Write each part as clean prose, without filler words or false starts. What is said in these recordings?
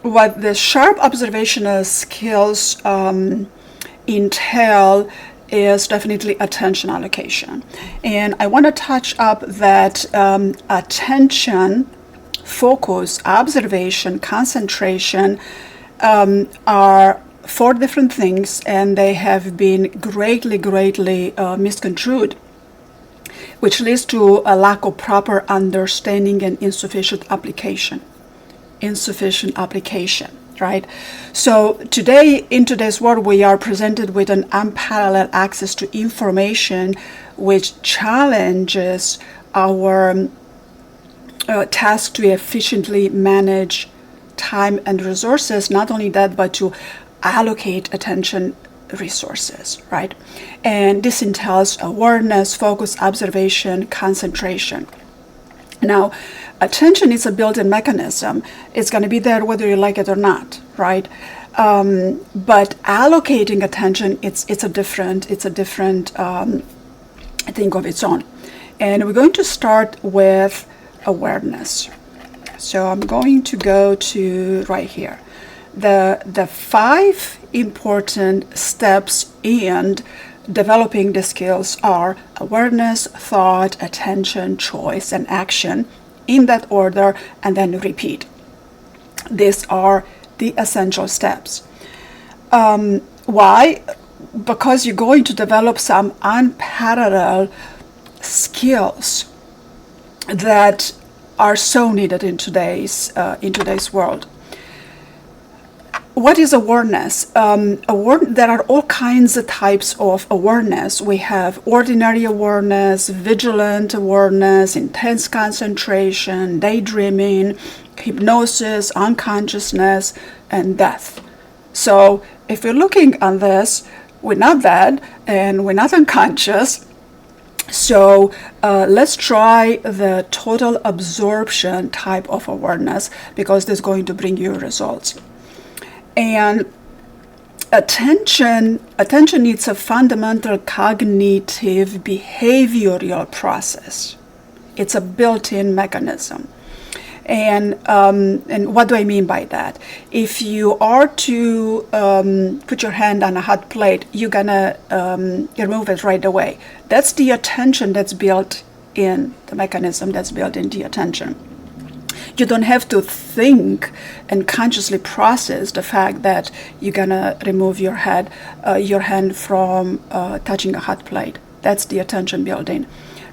what the sharp observational skills entail is definitely attention allocation. And I want to touch up that attention, focus, observation, concentration are four different things, and they have been greatly misconstrued, which leads to a lack of proper understanding and insufficient application, right? So today, in today's world, we are presented with an unparalleled access to information which challenges our task to efficiently manage time and resources. Not only that, but to allocate attention resources, right? And this entails awareness, focus, observation, concentration. Now, attention is a built-in mechanism. It's going to be there whether you like it or not, right? But allocating attention, it's a different thing of its own. And we're going to start with awareness. So I'm going to go to right here. The 5 important steps in developing the skills are awareness, thought, attention, choice, and action, in that order, and then repeat. These are the essential steps. Why? Because you're going to develop some unparalleled skills that are so needed in today's world. What is awareness? There are all kinds of types of awareness. We have ordinary awareness, vigilant awareness, intense concentration, daydreaming, hypnosis, unconsciousness, and death. So if you're looking at this, we're not dead and we're not unconscious. So let's try the total absorption type of awareness, because this is going to bring you results. And attention needs a fundamental cognitive behavioral process. It's a built-in mechanism. And what do I mean by that? If you are to put your hand on a hot plate, you're gonna remove it right away. That's the attention that's built in the mechanism that's built in the attention. You don't have to think and consciously process the fact that you're gonna remove your hand from touching a hot plate. That's the attention building.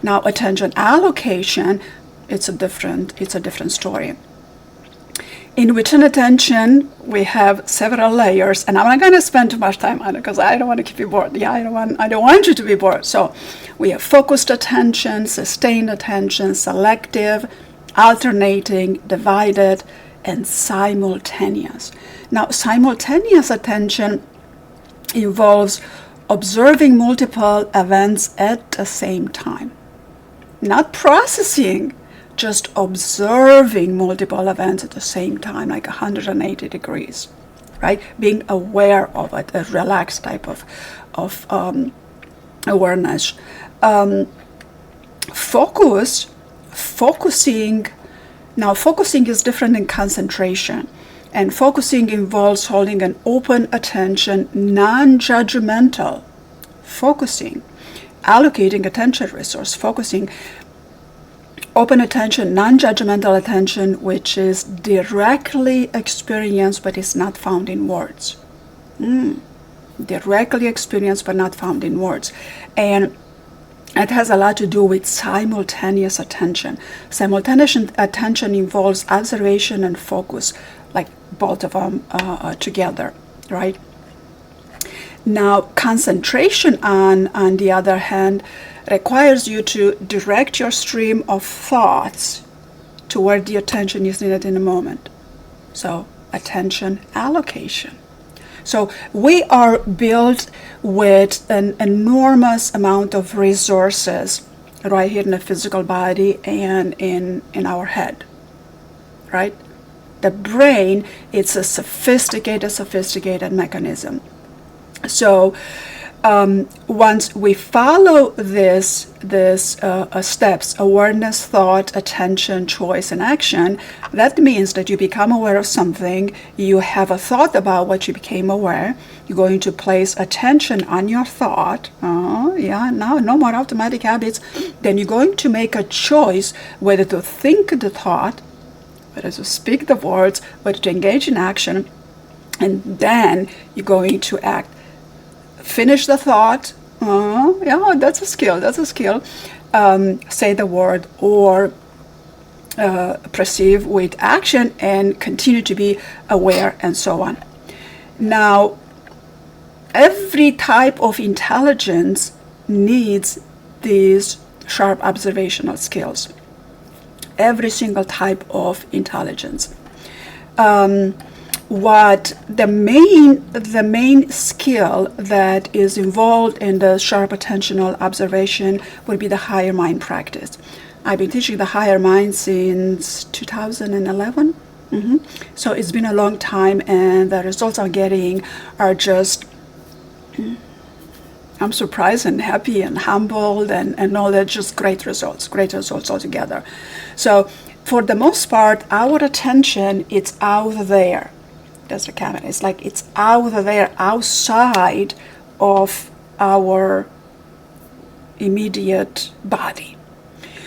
Now, attention allocation, it's a different story. In within attention, we have several layers, and I'm not gonna spend too much time on it because I don't want to keep you bored. Yeah, I don't want you to be bored. So we have focused attention, sustained attention, selective, alternating, divided, and simultaneous. Now, simultaneous attention involves observing multiple events at the same time. Not processing, just observing multiple events at the same time, like 180 degrees, right? Being aware of it, a relaxed type of awareness. Focusing is different than concentration, and focusing involves holding an open attention, non-judgmental focusing, allocating attention resource, focusing, open attention, non-judgmental attention, which is directly experienced but is not found in words. Directly experienced but not found in words. And it has a lot to do with simultaneous attention. Simultaneous attention involves observation and focus, like both of them together, right? Now, concentration, on the other hand, requires you to direct your stream of thoughts to where the attention is needed in a moment. So, attention allocation. So we are built with an enormous amount of resources right here in the physical body and in our head, right? The brain, it's a sophisticated mechanism. So once we follow this steps, awareness, thought, attention, choice, and action, that means that you become aware of something, you have a thought about what you became aware, you're going to place attention on your thought, now no more automatic habits, then you're going to make a choice whether to think the thought, whether to speak the words, whether to engage in action, and then you're going to act. Finish the thought. That's a skill. Say the word or perceive with action and continue to be aware and so on. Now, every type of intelligence needs these sharp observational skills. Every single type of intelligence. What the main skill that is involved in the sharp attentional observation would be the higher mind practice. I've been teaching the higher mind since 2011. So it's been a long time, and the results I'm getting are just, I'm surprised and happy and humbled and know that just great results altogether. So for the most part, our attention, it's out there. That's the camera. It's like it's out there, outside of our immediate body.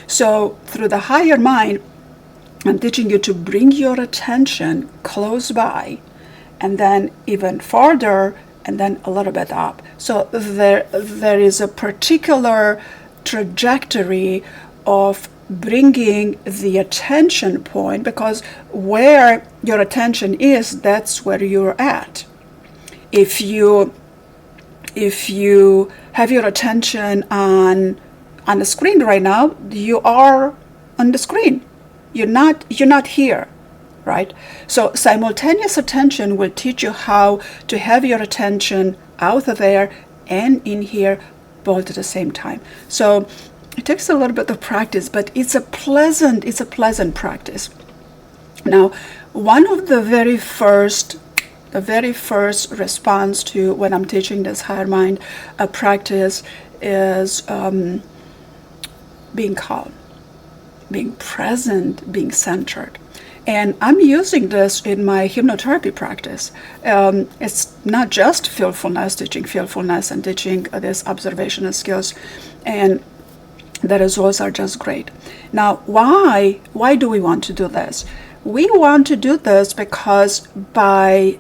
So through the higher mind, I'm teaching you to bring your attention close by, and then even farther, and then a little bit up. So there is a particular trajectory of bringing the attention point, because where your attention is, that's where you're at. If you have your attention on the screen right now, you are on the screen. You're not here, right? So simultaneous attention will teach you how to have your attention out there and in here both at the same time. So it takes a little bit of practice, but it's a pleasant practice. Now, one of the very first response to when I'm teaching this higher mind practice is being calm, being present, being centered. And I'm using this in my hypnotherapy practice. It's not just feelfulness, teaching feelfulness and teaching these observational skills, and the results are just great. Now, why do we want to do this? We want to do this because by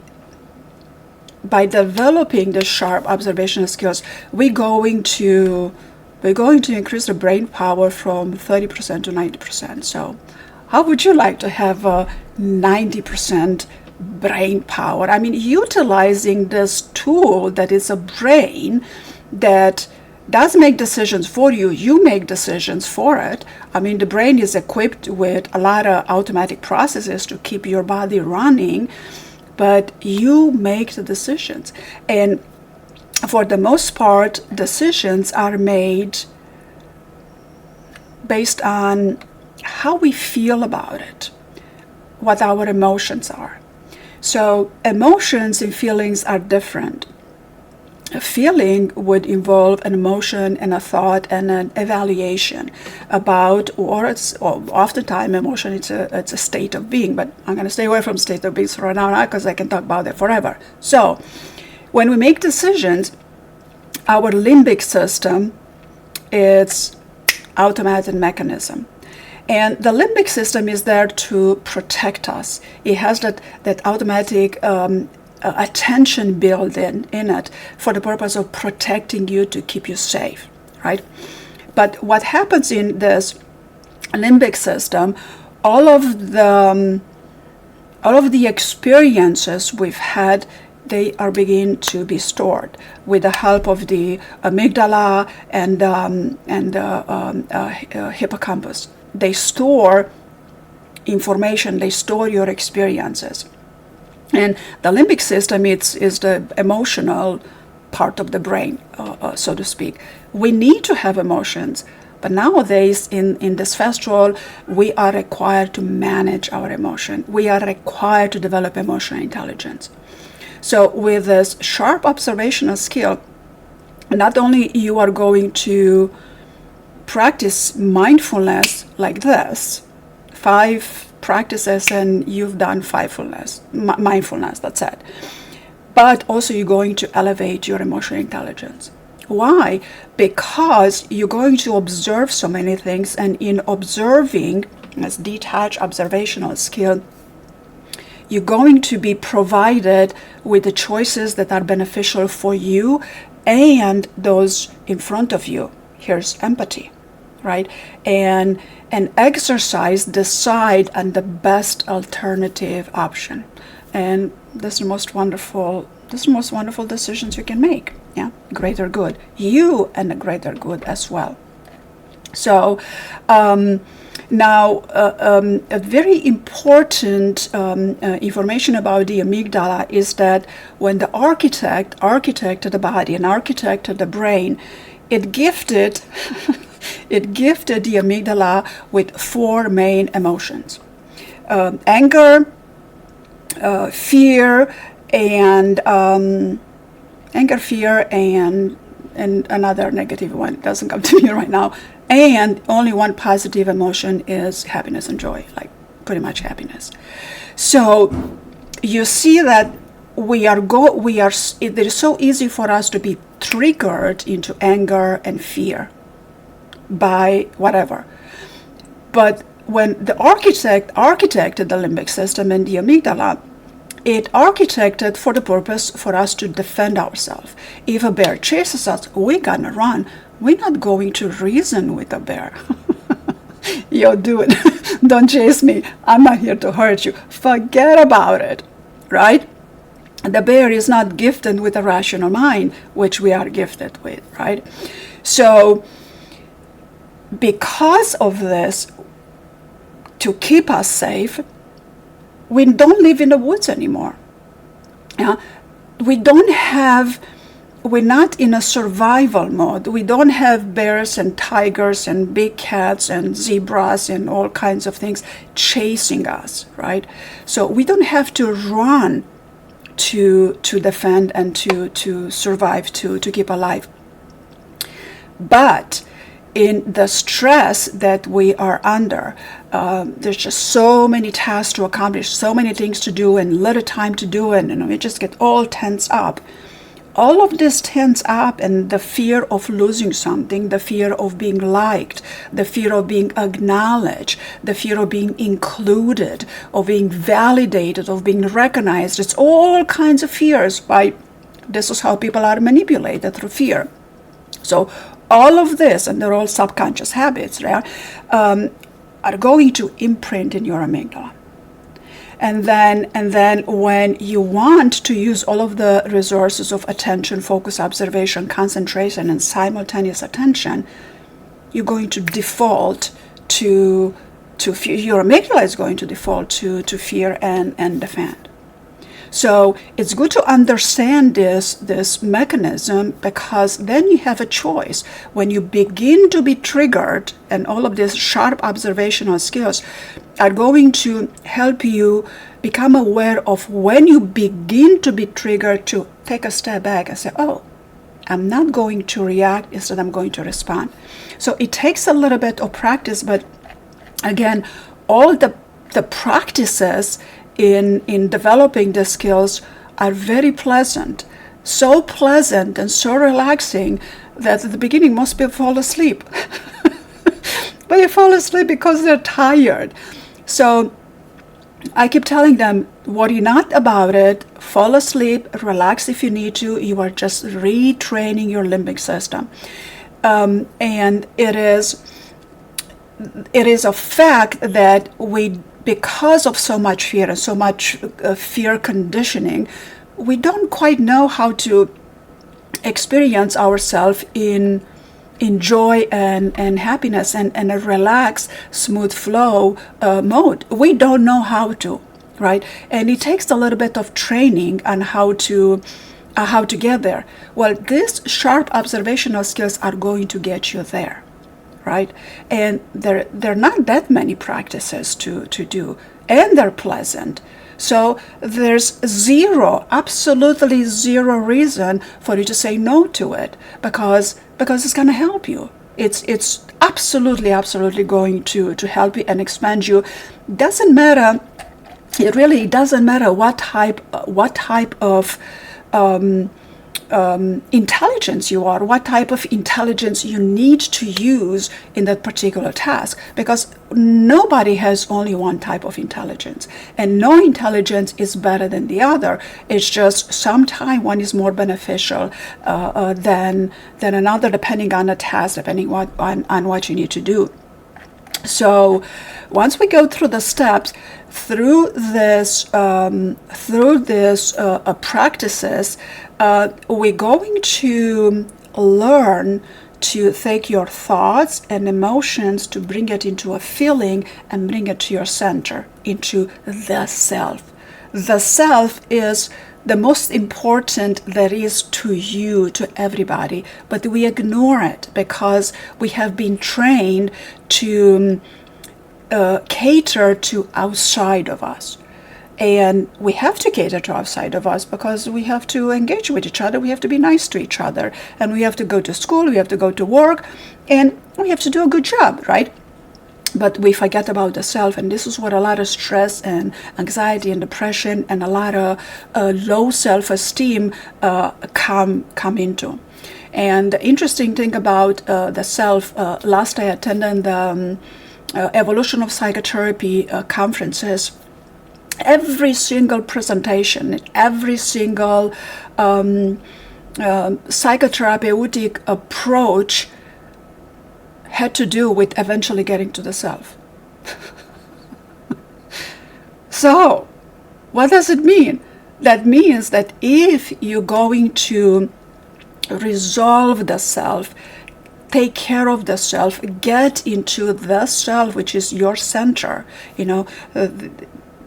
developing the sharp observational skills, we're going to increase the brain power from 30% to 90%. So how would you like to have a 90% brain power? I mean, utilizing this tool that is a brain that does make decisions for you. You make decisions for it. I mean, the brain is equipped with a lot of automatic processes to keep your body running, but you make the decisions. And for the most part, decisions are made based on how we feel about it, what our emotions are. So emotions and feelings are different. A feeling would involve an emotion and a thought and an evaluation about, or oftentimes emotion, it's a state of being, but I'm going to stay away from state of being for now because I can talk about it forever. So when we make decisions, our limbic system, it's automatic mechanism. And the limbic system is there to protect us. It has that automatic attention built in it for the purpose of protecting you, to keep you safe, right? But what happens in this limbic system, all of the experiences we've had, they are beginning to be stored with the help of the amygdala and hippocampus. They store information, they store your experiences. And the limbic system is the emotional part of the brain, so to speak. We need to have emotions, but nowadays in this fast world, we are required to manage our emotion. We are required to develop emotional intelligence. So with this sharp observational skill, not only you are going to practice mindfulness like this, 5 practices, and you've done mindfulness, that's it. But also you're going to elevate your emotional intelligence. Why? Because you're going to observe so many things, and in observing, as detached observational skill, you're going to be provided with the choices that are beneficial for you and those in front of you. Here's empathy, right? And exercise, decide on the best alternative option. And this is the most wonderful decisions you can make. Yeah, greater good. You and the greater good as well. So now, a very important information about the amygdala is that when the architected the body and architected the brain, it gifted it gifted the amygdala with 4 main emotions: anger, fear, and another negative one. It doesn't come to me right now. And only one positive emotion is happiness and joy, like pretty much happiness. So you see that it is so easy for us to be triggered into anger and fear by whatever. But when the architected the limbic system and the amygdala, it architected for the purpose for us to defend ourselves. If a bear chases us, we're gonna run. We're not going to reason with a bear. Yo, do it. Don't chase me. I'm not here to hurt you. Forget about it, right? The bear is not gifted with a rational mind, which we are gifted with, right? So, because of this, to keep us safe, we don't live in the woods anymore. We're not in a survival mode. We don't have bears and tigers and big cats and zebras and all kinds of things chasing us, right? So we don't have to run to defend and to survive, to keep alive. But in the stress that we are under, there's just so many tasks to accomplish, so many things to do, and little time to do it, and we just get all tense up. All of this tense up, and the fear of losing something, the fear of being liked, the fear of being acknowledged, the fear of being included, of being validated, of being recognized. It's all kinds of fears. This is how people are manipulated, through fear. So all of this, and they're all subconscious habits, right, are going to imprint in your amygdala. And then when you want to use all of the resources of attention, focus, observation, concentration, and simultaneous attention, you're going to default to fear. Your amygdala is going to default to fear and defend. So it's good to understand this mechanism, because then you have a choice. When you begin to be triggered, and all of these sharp observational skills are going to help you become aware of when you begin to be triggered, to take a step back and say, oh, I'm not going to react, instead I'm going to respond. So it takes a little bit of practice, but again, all the practices in developing the skills are very pleasant. So pleasant and so relaxing that at the beginning most people fall asleep. But they fall asleep because they're tired. So I keep telling them, worry not about it, fall asleep, relax if you need to. You are just retraining your limbic system. And it is a fact that because of so much fear and so much fear conditioning, we don't quite know how to experience ourselves in joy and happiness and a relaxed, smooth flow mode. We don't know how to, right? And it takes a little bit of training on how to get there. Well, these sharp observational skills are going to get you there, right? And there are not that many practices to do, and they're pleasant. So there's absolutely zero reason for you to say no to it, because it's going to help you. It's absolutely going to help you and expand you. Doesn't matter. It really doesn't matter what type of intelligence you are, what type of intelligence you need to use in that particular task, because nobody has only one type of intelligence, and no intelligence is better than the other. It's just sometimes one is more beneficial than another, depending on the task, depending on what you need to do. So once we go through the steps, through this practices, we're going to learn to take your thoughts and emotions, to bring it into a feeling and bring it to your center, into the self. The self is the most important there is to you, to everybody, but we ignore it because we have been trained to cater to outside of us. And we have to cater to outside of us because we have to engage with each other, we have to be nice to each other, and we have to go to school, we have to go to work, and we have to do a good job, right? But we forget about the self, and this is what a lot of stress and anxiety and depression and a lot of low self-esteem come into. And the interesting thing about the self, last I attended the evolution of psychotherapy conferences. Every single presentation, every single psychotherapeutic approach had to do with eventually getting to the self. So, what does it mean? That means that if you're going to resolve the self, take care of the self, get into the self, which is your center,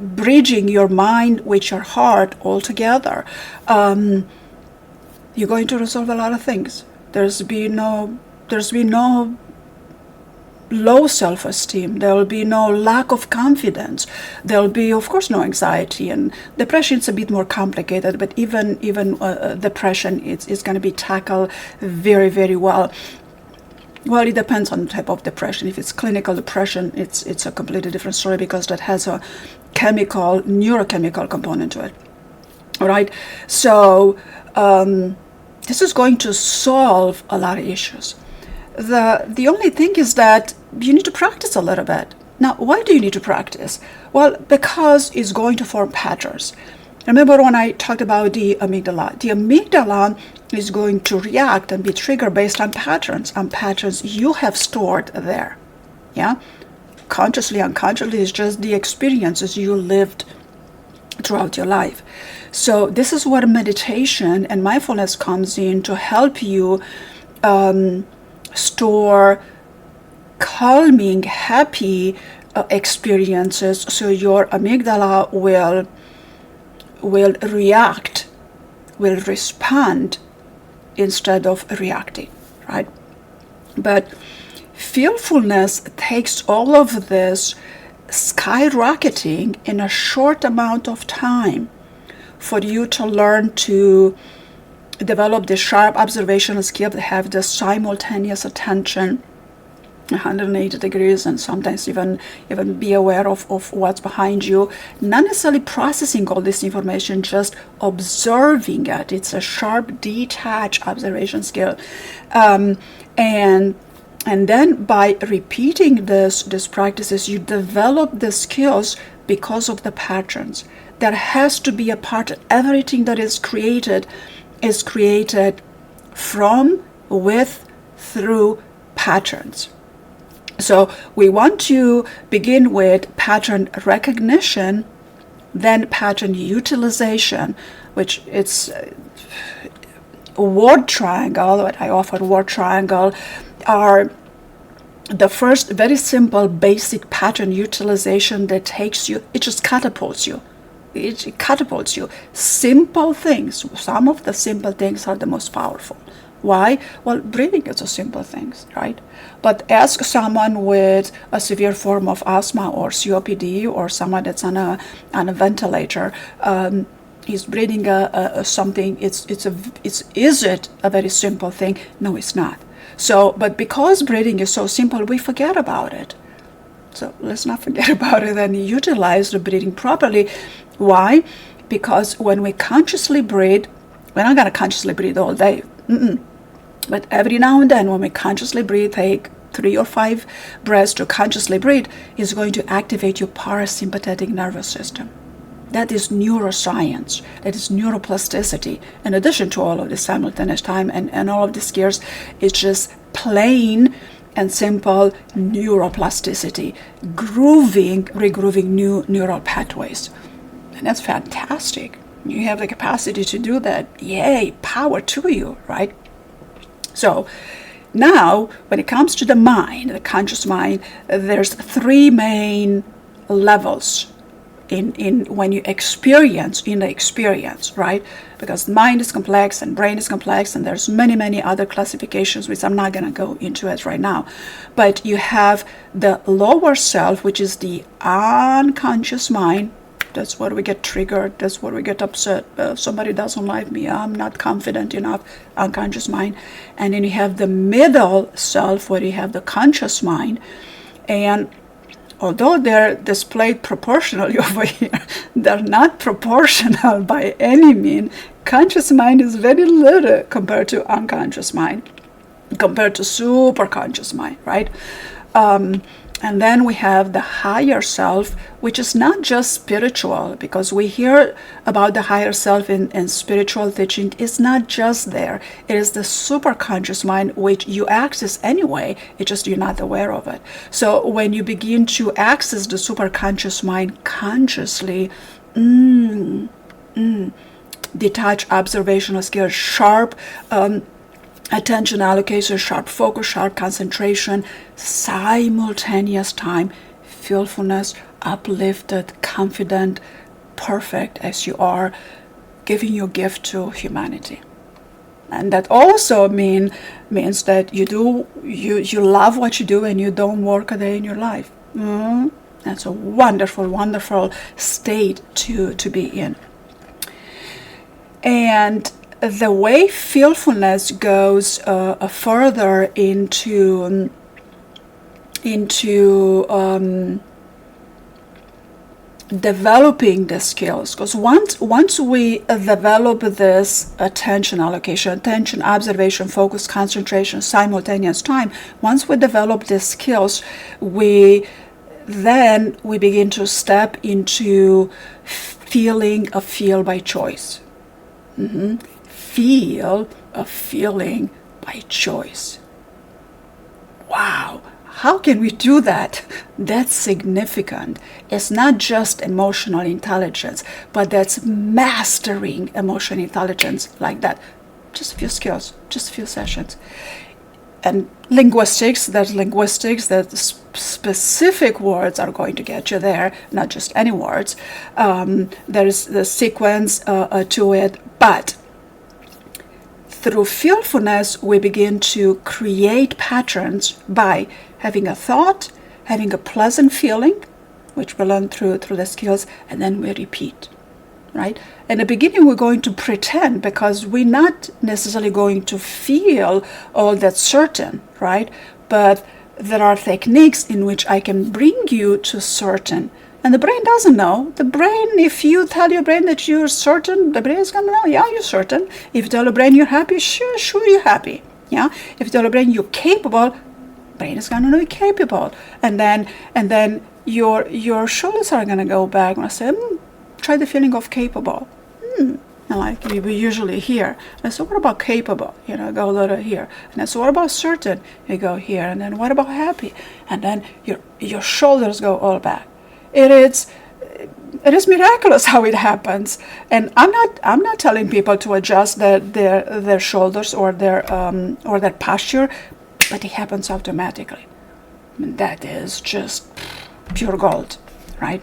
bridging your mind with your heart all together, you're going to resolve a lot of things. There's been no low self-esteem. There will be no lack of confidence. There will be, of course, no anxiety, and depression is a bit more complicated. But even depression is going to be tackled very, very well. Well, it depends on the type of depression. If it's clinical depression, it's a completely different story because that has a neurochemical component to it. All right. So this is going to solve a lot of issues. The only thing is that you need to practice a little bit. Now, why do you need to practice? Well, because it's going to form patterns. Remember when I talked about the amygdala? The amygdala is going to react and be triggered based on patterns you have stored there. Yeah? Consciously, unconsciously, is just the experiences you lived throughout your life. So this is where meditation and mindfulness comes in to help you store calming, happy experiences, so your amygdala will react, will respond instead of reacting, right? But feelfulness takes all of this skyrocketing in a short amount of time for you to learn to develop the sharp observational skill, to have the simultaneous attention, 180 degrees, and sometimes even be aware of what's behind you, not necessarily processing all this information, just observing it. It's a sharp, detached observation skill, and then by repeating these practices, you develop the skills because of the patterns. There has to be a part. Everything that is created from, with, through patterns. So we want to begin with pattern recognition, then pattern utilization, which it's a word triangle. What I offer word triangle are the first very simple basic pattern utilization that takes you, it just catapults you. It catapults you. Simple things, some of the simple things are the most powerful, Why? Well, breathing is a simple thing, right? But ask someone with a severe form of asthma or COPD, or someone that's on a ventilator. Is breathing something? Is it a very simple thing? No, it's not. So, but because breathing is so simple, we forget about it. So let's not forget about it and utilize the breathing properly. Why? Because when we consciously breathe, we're not going to consciously breathe all day. But every now and then, when we consciously breathe, take 3 or 5 breaths to consciously breathe, is going to activate your parasympathetic nervous system. That is neuroscience. That is neuroplasticity. In addition to all of the simultaneous time and all of the skills, it's just plain and simple neuroplasticity, regrooving new neural pathways. And that's fantastic. You have the capacity to do that. Yay, power to you, right? So now, when it comes to the mind, the conscious mind, there's 3 main levels in when you experience, right? Because the mind is complex and brain is complex, and there's many other classifications, which I'm not going to go into it right now. But you have the lower self, which is the unconscious mind. That's where we get triggered. That's where we get upset. Somebody doesn't like me. I'm not confident enough. Unconscious mind. And then you have the middle self, where you have the conscious mind. And although they're displayed proportionally over here, they're not proportional by any means. Conscious mind is very little compared to unconscious mind, compared to superconscious mind, right? And then we have the higher self, which is not just spiritual, because we hear about the higher self in spiritual teaching. It's not just there. It is the superconscious mind, which you access anyway. It's just you're not aware of it. So when you begin to access the superconscious mind consciously, detached observational skills, sharp attention allocation, sharp focus, sharp concentration, simultaneous time, feelfulness, uplifted, confident, perfect as you are, giving your gift to humanity. And that also means that you love what you do and you don't work a day in your life. That's a wonderful state to be in. And the way feelfulness goes further into developing the skills, because once we develop this attention allocation, attention, observation, focus, concentration, simultaneous time, once we develop these skills, we begin to step into feeling a feel by choice. Feel a feeling by choice. Wow, how can we do that? That's significant. It's not just emotional intelligence, but that's mastering emotional intelligence like that. Just a few skills, just a few sessions. And linguistics, that specific words are going to get you there, not just any words. There's the sequence to it, but through feelfulness, we begin to create patterns by having a thought, having a pleasant feeling, which we learn through the skills, and then we repeat, right? In the beginning, we're going to pretend, because we're not necessarily going to feel all that certain, right? But there are techniques in which I can bring you to certain. And the brain doesn't know. The brain, if you tell your brain that you're certain, the brain is going to know, yeah, you're certain. If you tell the brain you're happy, sure you're happy. Yeah. If you tell the brain you're capable, brain is going to know you're capable. And then your shoulders are going to go back and say, try the feeling of capable. And like we usually hear. And so what about capable? Go a little here. And then so what about certain? You go here. And then what about happy? And then your shoulders go all back. It is miraculous how it happens, and I'm not telling people to adjust their shoulders or their posture, but it happens automatically. That is just pure gold, right?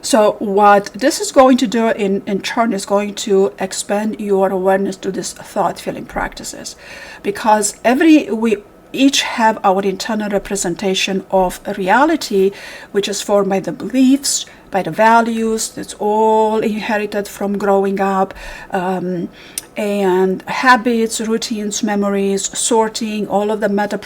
So what this is going to do in turn is going to expand your awareness to this thought feeling practices, because we each have our internal representation of a reality, which is formed by the beliefs, by the values. That's all inherited from growing up, and habits, routines, memories, sorting, all of the meta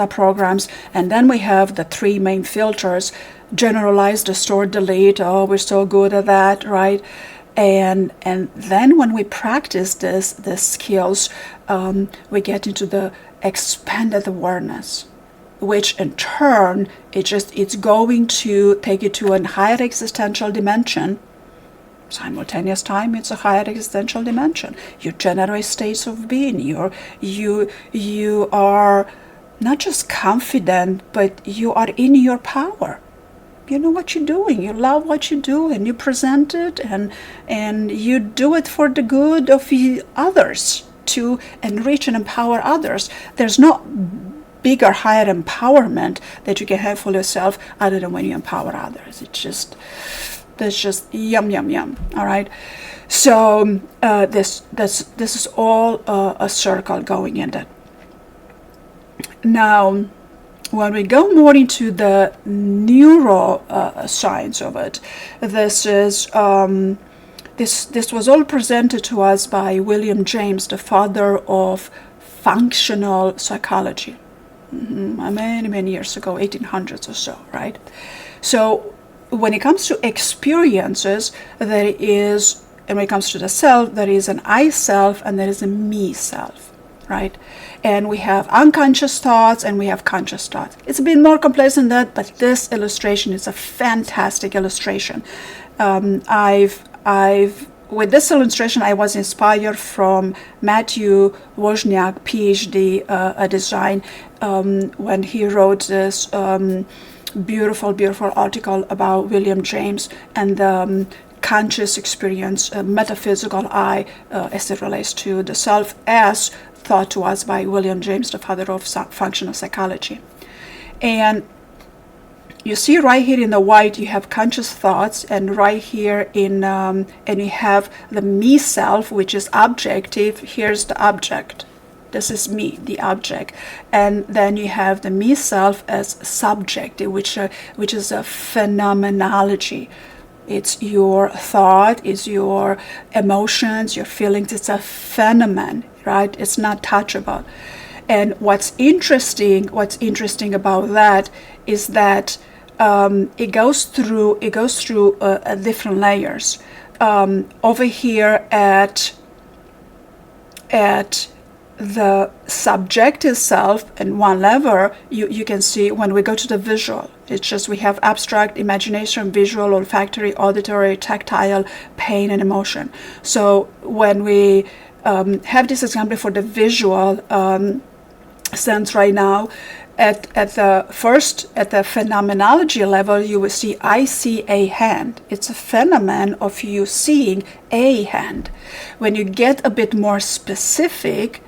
programs. And then we have the three main filters: generalize, distort, delete. Oh, we're so good at that, right? And then when we practice these skills, we get into the expanded awareness, which in turn it's going to take you to a higher existential dimension. Simultaneous time, it's a higher existential dimension. You generate states of being. You are not just confident, but you are in your power. You know what you're doing. You love what you do, and you present it, and you do it for the good of others, to enrich and empower others. There's no bigger, higher empowerment that you can have for yourself other than when you empower others. That's just yum, yum, yum. All right. So this is all a circle going in that. Now, when we go more into the neuroscience of it, this was all presented to us by William James, the father of functional psychology, many, many years ago, 1800s or so, right? So when it comes to experiences, there is, and when it comes to the self, there is an I self and there is a me self, right? And we have unconscious thoughts and we have conscious thoughts. It's a bit more complex than that, but this illustration is a fantastic illustration. With this illustration, I was inspired from Matthew Wozniak, PhD, design, when he wrote this beautiful, beautiful article about William James and the conscious experience, metaphysical I, as it relates to the self, as thought to us by William James, the father of functional psychology. And you see right here in the white, you have conscious thoughts, and right here and you have the me self, which is objective. Here's the object. This is me, the object. And then you have the me self as subjective, which is a phenomenology. It's your thought, it's your emotions, your feelings. It's a phenomenon, right? It's not touchable. And what's interesting about that is that it goes through different layers. Over here at the subjective self and one level, you can see when we go to the visual, it's just we have abstract, imagination, visual, olfactory, auditory, tactile, pain, and emotion. So when we have this example for the visual sense right now, at the phenomenology level, you will see I see a hand. It's a phenomenon of you seeing a hand. When you get a bit more specific,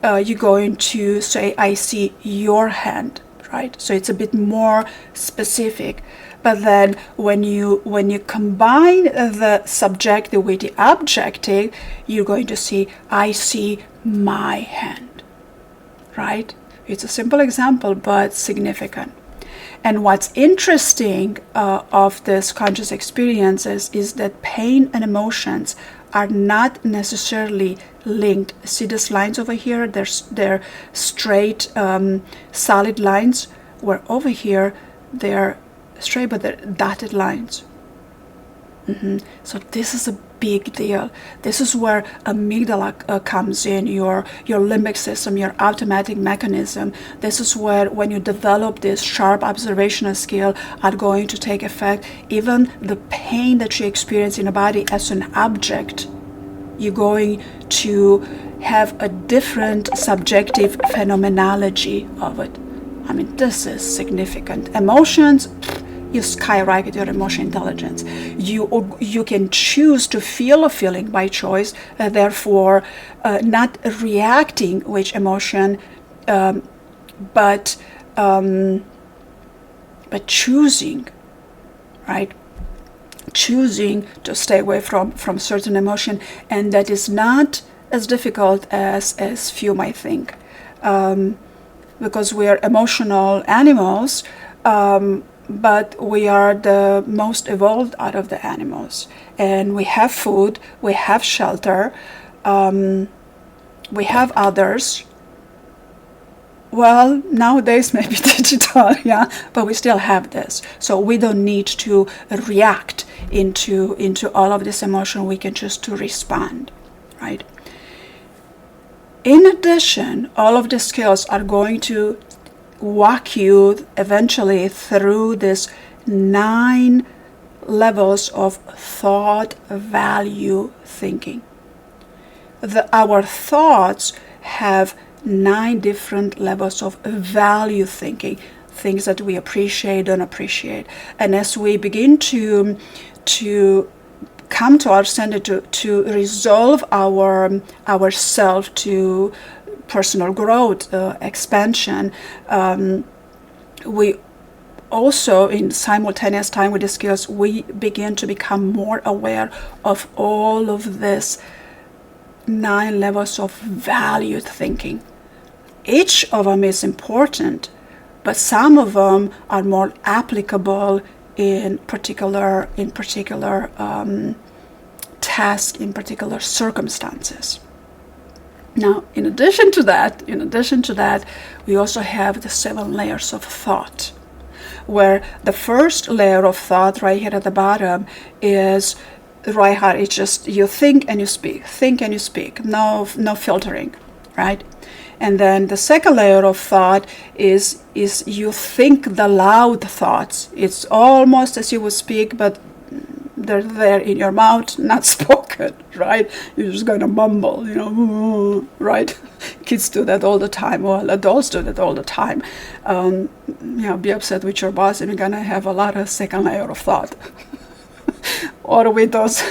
you're going to say, I see your hand, right? So it's a bit more specific. But then when you combine the subjective with the objective, you're going to see, I see my hand, right? It's a simple example, but significant. And what's interesting of this conscious experiences is that pain and emotions are not necessarily linked. See these lines over here? They're straight, solid lines, where over here they're straight, but they're dotted lines. So this is a big deal. This is where amygdala comes in, your limbic system, your automatic mechanism. This is where, when you develop this sharp observational skill, are going to take effect. Even the pain that you experience in the body as an object, you're going to have a different subjective phenomenology of it. I mean, this is significant. Emotions, you skyrocket your emotional intelligence. You can choose to feel a feeling by choice, therefore not reacting with emotion, but choosing, right? Choosing to stay away from certain emotion, and that is not as difficult as few might think, because we are emotional animals, but we are the most evolved out of the animals, and we have food, we have shelter, we have others. Well, nowadays maybe digital, yeah, but we still have this. So we don't need to react into all of this emotion. We can choose to respond, right? In addition, all of the skills are going to walk you eventually through this 9 levels of thought value thinking. Our thoughts have 9 different levels of value thinking, things that we appreciate, don't appreciate. And as we begin to come to our center, to resolve ourself to personal growth, expansion, we also, in simultaneous time with the skills, we begin to become more aware of all of this 9 levels of valued thinking. Each of them is important, but some of them are more applicable in particular tasks, in particular circumstances. Now, in addition to that, we also have the 7 layers of thought, where the first layer of thought right here at the bottom is right here. It's just you think and you speak, no filtering, right? And then the second layer of thought is you think the loud thoughts. It's almost as you would speak, but they're there in your mouth, not spoken, right? You're just going to mumble, right? Kids do that all the time. Well, adults do that all the time. Be upset with your boss and you're going to have a lot of second layer of thought. Or with those...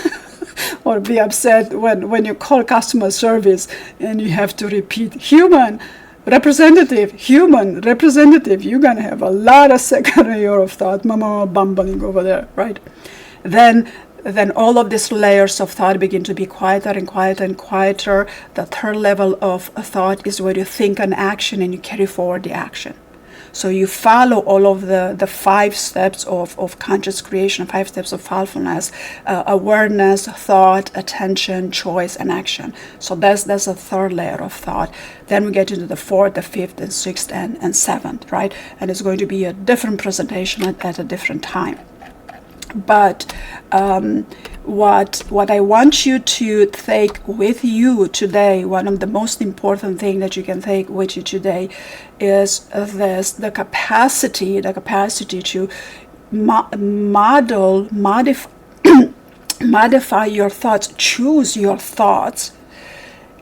or be upset when you call customer service and you have to repeat human representative. You're going to have a lot of second layer of thought, mama bumbling over there, right? Then all of these layers of thought begin to be quieter and quieter and quieter. The third level of thought is where you think an action and you carry forward the action. So you follow all of the 5 steps of conscious creation, 5 steps of Feelfulness: awareness, thought, attention, choice, and action. So that's a third layer of thought. Then we get into the 4th, the 5th, and 6th, and 7th, right? And it's going to be a different presentation at a different time. But what I want you to take with you today, one of the most important things that you can take with you today, is the capacity to modify your thoughts, choose your thoughts,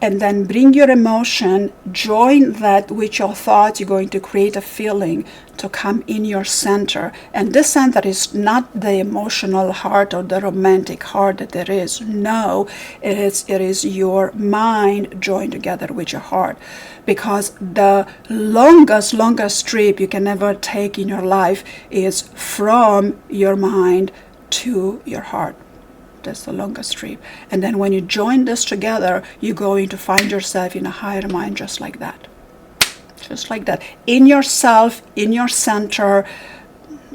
and then bring your emotion, join that with your thoughts. You're going to create a feeling to come in your center. And this center is not the emotional heart or the romantic heart that there is. No, it is your mind joined together with your heart. Because the longest trip you can ever take in your life is from your mind to your heart. That's the longest trip. And then when you join this together, you're going to find yourself in a higher mind just like that. Just like that. In yourself, in your center,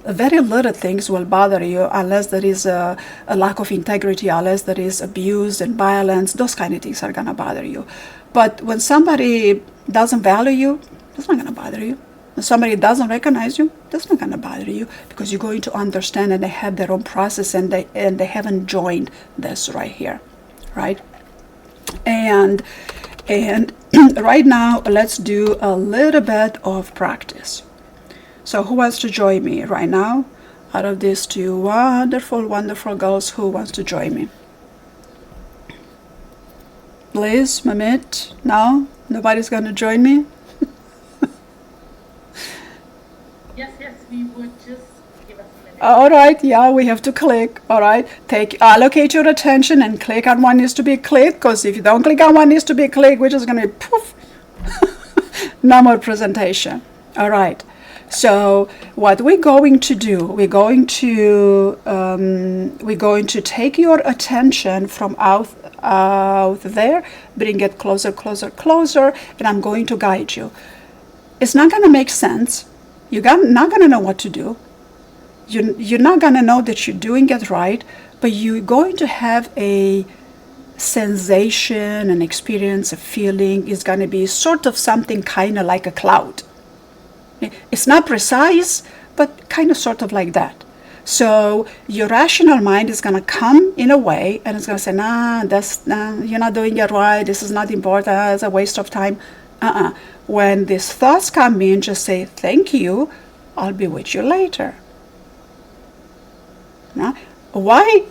very little things will bother you unless there is a lack of integrity, unless there is abuse and violence. Those kind of things are going to bother you. But when somebody doesn't value you, that's not going to bother you. When somebody doesn't recognize you, that's not going to bother you, because you're going to understand and they have their own process and they haven't joined this right here, right? And right now, let's do a little bit of practice. So who wants to join me right now? Out of these 2 wonderful girls, who wants to join me? Liz, Mamit? No? Nobody's going to join me? Yes, we would just give us a minute. All right, yeah, we have to click. All right, allocate your attention and click on what needs to be clicked, because if you don't click on what needs to be clicked, we're just going to be poof. No more presentation. All right, So what we're going to do, we're going to take your attention from out there, bring it closer, closer, closer, and I'm going to guide you. It's not going to make sense. You're not going to know what to do. You're not going to know that you're doing it right, but you're going to have a sensation, an experience, a feeling. Is going to be sort of something kind of like a cloud. It's not precise, but kind of sort of like that. So your rational mind is going to come in a way, and it's going to say, nah, you're not doing it right. This is not important. It's a waste of time. When these thoughts come in, just say, thank you. I'll be with you later. Why?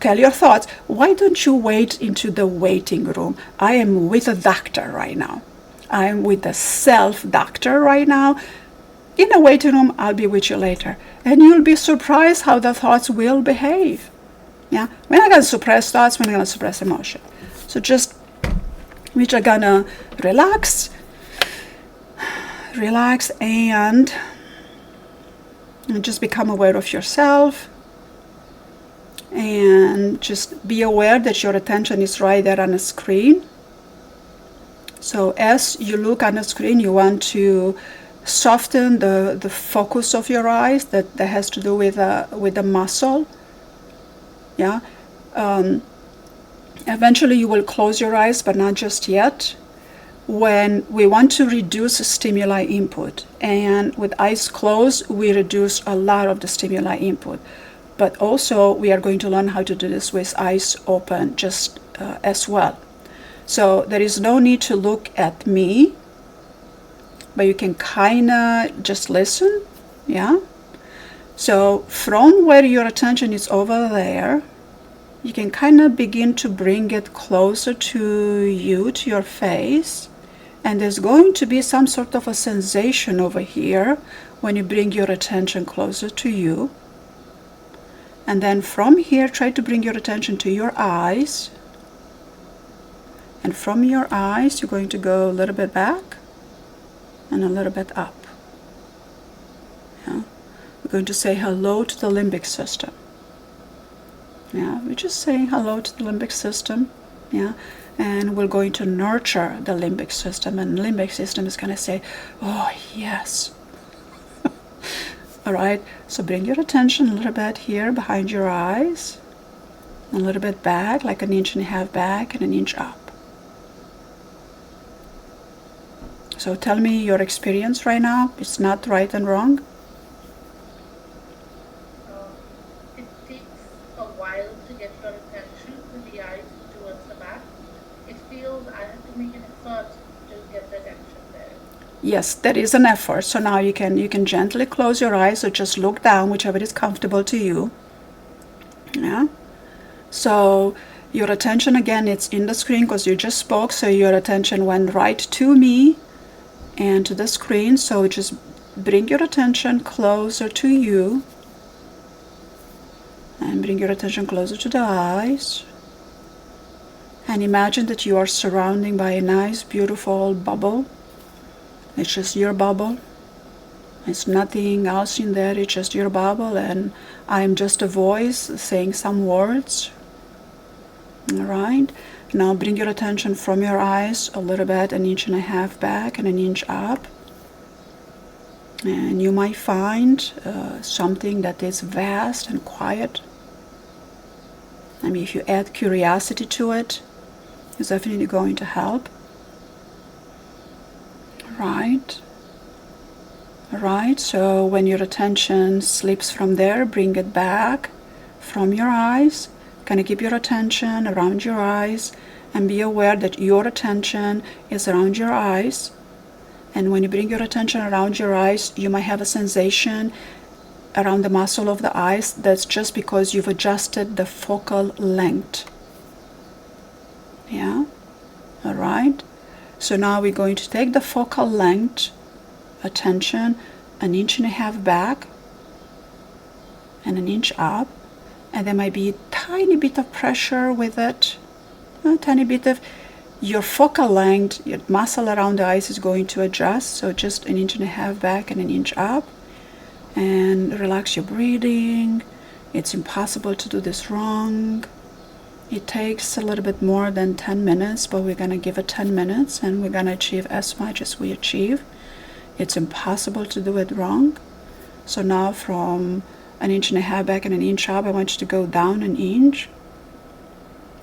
Tell your thoughts. Why don't you wait into the waiting room? I am with a doctor right now. I am with a self-doctor right now. In the waiting room, I'll be with you later. And you'll be surprised how the thoughts will behave. Yeah, we're not going to suppress thoughts, we're not going to suppress emotion. So we're just going to relax and just become aware of yourself. And just be aware that your attention is right there on the screen. So as you look on the screen, you want to soften the focus of your eyes. That has to do with the muscle. Yeah. Eventually you will close your eyes, but not just yet. When we want to reduce stimuli input, and with eyes closed, we reduce a lot of the stimuli input. But also we are going to learn how to do this with eyes open just as well. So there is no need to look at me, but you can kind of just listen. Yeah. So from where your attention is over there, you can kind of begin to bring it closer to you, to your face. And there's going to be some sort of a sensation over here when you bring your attention closer to you. And then from here, try to bring your attention to your eyes. And from your eyes, you're going to go a little bit back and a little bit up. Yeah. We're going to say hello to the limbic system. Yeah, we're just saying hello to the limbic system. Yeah. And we're going to nurture the limbic system. And the limbic system is going to say, oh, yes. All right, so bring your attention a little bit here behind your eyes, a little bit back, like 1.5 inches back and 1 inch up. So tell me your experience right now. It's not right and wrong. It takes a while to get your attention with the eyes towards the back. It feels I have to make an effort to get the attention there. Yes, there is an effort. So now you can gently close your eyes or just look down, whichever is comfortable to you. Yeah. So your attention again, it's in the screen because you just spoke. So your attention went right to me and to the screen. So just bring your attention closer to you and bring your attention closer to the eyes. And imagine that you are surrounded by a nice, beautiful bubble. It's just your bubble. It's nothing else in there. It's just your bubble, and I'm just a voice saying some words. All right. Now bring your attention from your eyes a little bit, 1.5 inches back and 1 inch up. And you might find something that is vast and quiet. I mean, if you add curiosity to it, it's definitely going to help. Right. Right. So when your attention slips from there, bring it back from your eyes. Kind of keep your attention around your eyes and be aware that your attention is around your eyes. And when you bring your attention around your eyes, you might have a sensation around the muscle of the eyes. That's just because you've adjusted the focal length. Yeah. All right. So now we're going to take the focal length, attention, 1.5 inches back and 1 inch up. And there might be a tiny bit of pressure with it, a tiny bit of, your focal length, your muscle around the eyes is going to adjust. So just 1.5 inches back and 1 inch up. And relax your breathing. It's impossible to do this wrong. It takes a little bit more than 10 minutes, but we're going to give it 10 minutes and we're going to achieve as much as we achieve. It's impossible to do it wrong. So now from 1.5 inches back and 1 inch up, I want you to go down 1 inch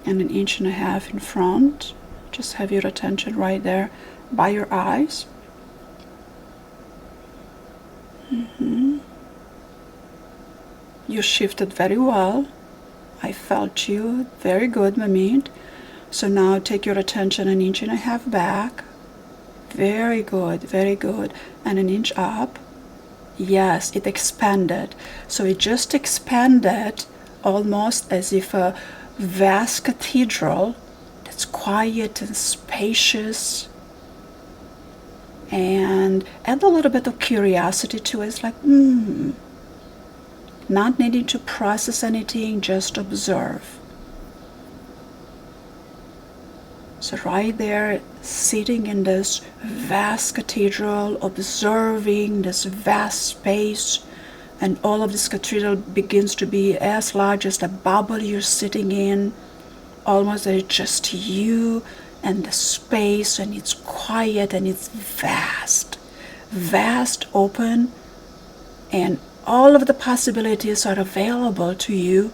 and 1.5 inches in front. Just have your attention right there by your eyes. You shifted very well. I felt you. Very good, Mamit. So now take your attention 1.5 inches back. Very good, very good. And 1 inch up. Yes, it expanded. So it just expanded almost as if a vast cathedral that's quiet and spacious. And add a little bit of curiosity to it. It's like, not needing to process anything, just observe. So right there, sitting in this vast cathedral, observing this vast space, and all of this cathedral begins to be as large as the bubble you're sitting in, almost that it's just you and the space, and it's quiet and it's vast, open, and all of the possibilities are available to you.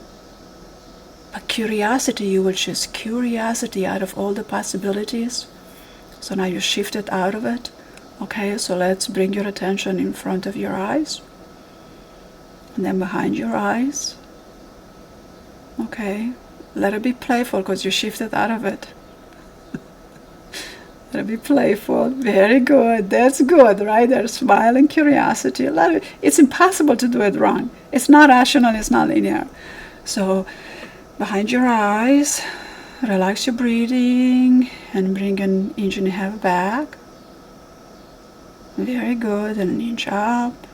But curiosity, you will choose curiosity out of all the possibilities. So now you shifted out of it. Okay, so let's bring your attention in front of your eyes. And then behind your eyes. Okay, let it be playful because you shifted out of it. Let it be playful. Very good. That's good, right there. Smile and curiosity. It's impossible to do it wrong. It's not rational. It's not linear. So behind your eyes, relax your breathing and bring 1.5 inches back. Very good. And 1 inch up.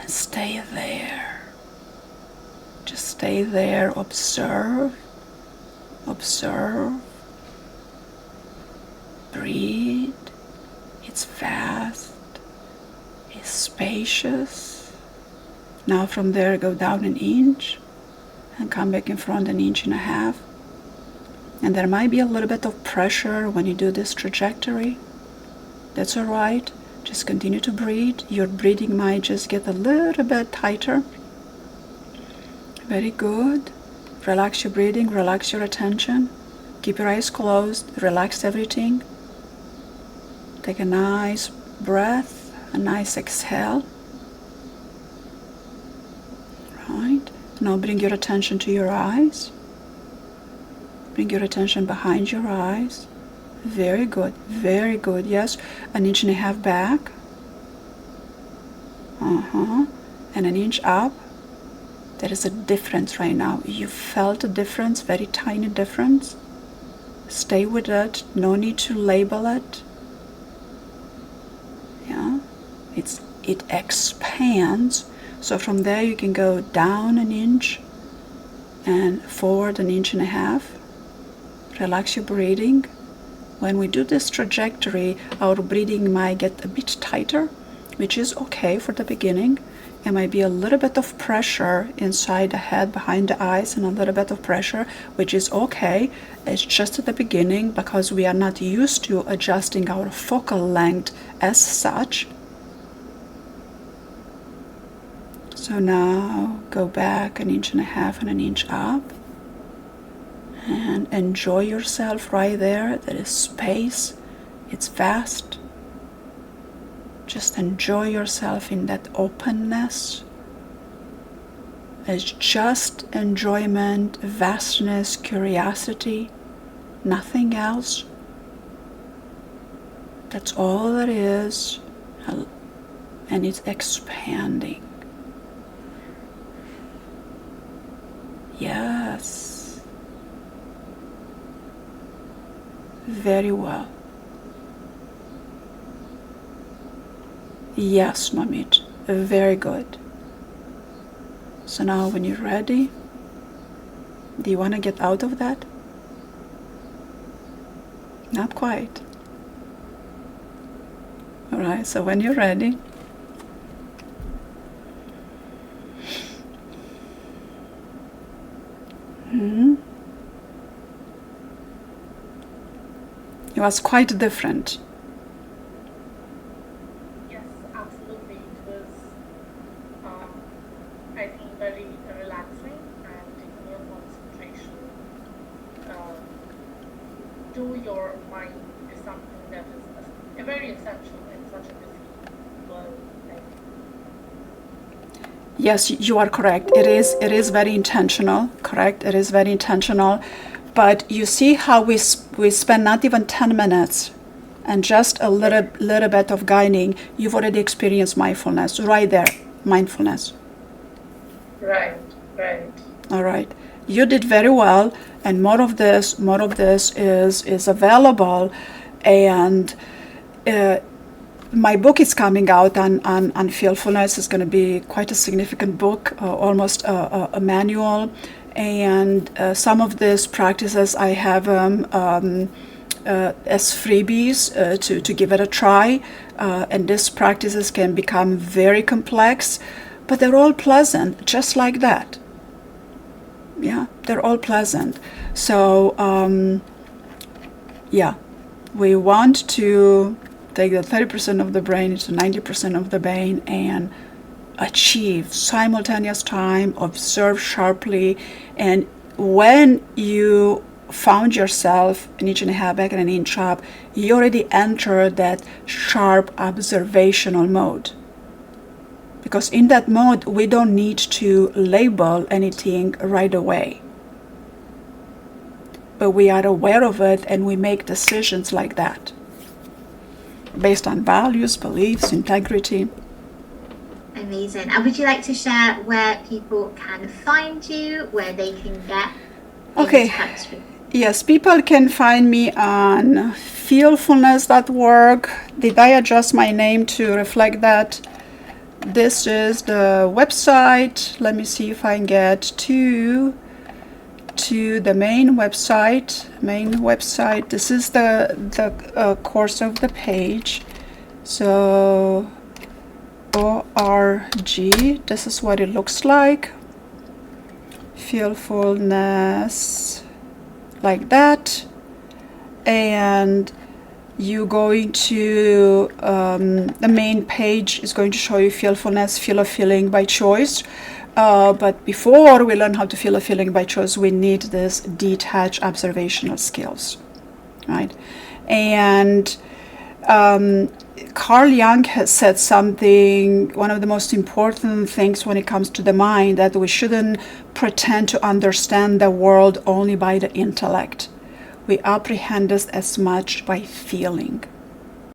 And stay there. Just stay there. Observe. Observe. Breathe. It's vast. It's spacious. Now from there go down 1 inch and come back in front 1.5 inches. And there might be a little bit of pressure when you do this trajectory. That's alright. Just continue to breathe. Your breathing might just get a little bit tighter. Very good. Relax your breathing, relax your attention. Keep your eyes closed, relax everything. Take a nice breath, a nice exhale. Right. Now bring your attention to your eyes. Bring your attention behind your eyes. Very good, very good. Yes, 1.5 inches back. And 1 inch up. There is a difference right now. You felt a difference, very tiny difference. Stay with it. No need to label it. Yeah, it expands. So from there you can go down 1 inch and forward 1.5 inches. Relax your breathing. When we do this trajectory, our breathing might get a bit tighter, which is okay for the beginning. There might be a little bit of pressure inside the head, behind the eyes, and a little bit of pressure, which is okay. It's just at the beginning because we are not used to adjusting our focal length as such. So now go back 1.5 inches and 1 inch up. And enjoy yourself right there. There is space. It's vast. Just enjoy yourself in that openness. It's just enjoyment, vastness, curiosity, nothing else. That's all there is. And it's expanding. Yes. Very well. Yes, Mamit. Very good. So now when you're ready, do you want to get out of that? Not quite. All right, so when you're ready, it was quite different. Yes, absolutely. It was, um, I think, very relaxing and taking your concentration to your mind is something that is very essential in such a busy world. I think. Yes, you are correct. It is very intentional, correct? It is very intentional. But you see how we spend not even 10 minutes and just a little bit of guiding. You've already experienced mindfulness right there, mindfulness. Right, right. All right. You did very well, and more of this is available, and my book is coming out on feelfulness. It's going to be quite a significant book, almost a manual. And some of these practices I have as freebies to give it a try. And these practices can become very complex, but they're all pleasant, just like that. Yeah, they're all pleasant. So, yeah, we want to take the 30% of the brain into 90% of the brain and achieve simultaneous time, observe sharply, and when you found yourself an inch and a half back and an inch up, you already entered that sharp observational mode. Because in that mode, we don't need to label anything right away. But we are aware of it and we make decisions like that, based on values, beliefs, integrity. Amazing. And would you like to share where people can find you, where they can get Okay. in touch with you? Yes, people can find me on feelfulness.org. Did I adjust my name to reflect that? This is the website. Let me see if I can get to the main website. This is the course of the page. So ORG, this is what it looks like. Feelfulness, like that. And you're going to, the main page is going to show you feelfulness, feel a feeling by choice. But before we learn how to feel a feeling by choice, we need this detached observational skills, right? And Carl Jung has said something, one of the most important things when it comes to the mind, that we shouldn't pretend to understand the world only by the intellect. We apprehend this as much by feeling.